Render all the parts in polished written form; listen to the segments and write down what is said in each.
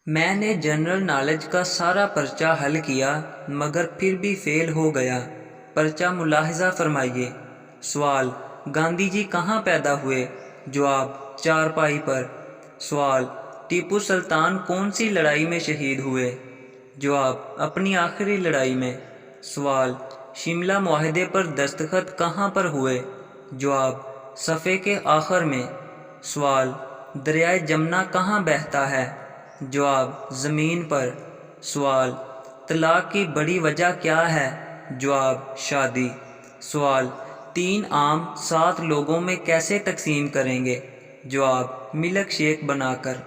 میں نے general knowledge کا سارا پرچہ حل کیا مگر پھر بھی فیل ہو گیا۔ پرچہ ملاحظہ فرمائیے۔ سوال: گاندھی جی کہاں پیدا ہوئے؟ جواب: چارپائی پر۔ سوال: ٹیپو سلطان کون سی لڑائی میں شہید ہوئے؟ جواب: اپنی آخری لڑائی میں۔ سوال: شملہ معاہدے پر دستخط کہاں پر ہوئے؟ جواب: صفحے کے آخر میں۔ سوال: دریائے جمنا کہاں بہتا ہے؟ جواب: زمین پر۔ سوال: طلاق کی بڑی وجہ کیا ہے؟ جواب: شادی۔ سوال: 3 آم 7 لوگوں میں کیسے تقسیم کریں گے؟ جواب: ملک شیک بنا کر۔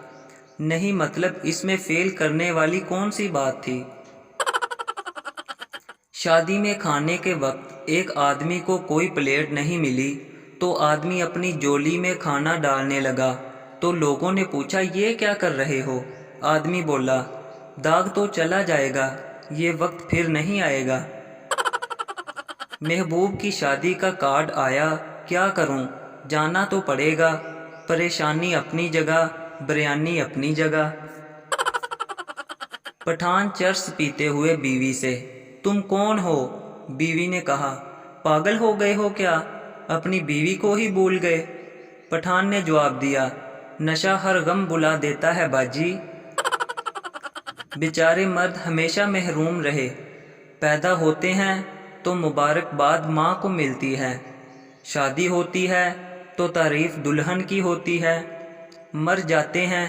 نہیں، مطلب اس میں فیل کرنے والی کون سی بات تھی؟ شادی میں کھانے کے وقت ایک آدمی کو کوئی پلیٹ نہیں ملی تو آدمی اپنی جولی میں کھانا ڈالنے لگا تو لوگوں نے پوچھا، یہ کیا کر رہے ہو؟ آدمی بولا، داغ تو چلا جائے گا، یہ وقت پھر نہیں آئے گا۔ محبوب کی شادی کا کارڈ آیا، کیا کروں؟ جانا تو پڑے گا۔ پریشانی اپنی جگہ، بریانی اپنی جگہ۔ پٹھان چرس پیتے ہوئے بیوی سے: تم کون ہو؟ بیوی نے کہا، پاگل ہو گئے ہو کیا؟ اپنی بیوی کو ہی بھول گئے۔ پٹھان نے جواب دیا، نشہ ہر غم بلا دیتا ہے باجی۔ بیچارے مرد ہمیشہ محروم رہے۔ پیدا ہوتے ہیں تو مبارکباد ماں کو ملتی ہے، شادی ہوتی ہے تو تعریف دلہن کی ہوتی ہے، مر جاتے ہیں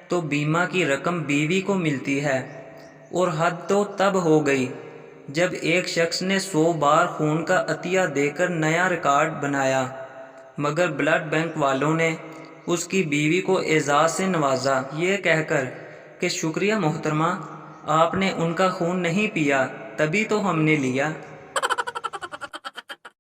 تو بیمہ کی رقم بیوی کو ملتی ہے۔ اور حد تو تب ہو گئی جب ایک شخص نے 100 بار خون کا عطیہ دے کر نیا ریکارڈ بنایا، مگر بلڈ بینک والوں نے اس کی بیوی کو اعزاز سے نوازا، یہ کہہ کر کہ شکریہ محترمہ، آپ نے ان کا خون نہیں پیا تبھی تو ہم نے لیا۔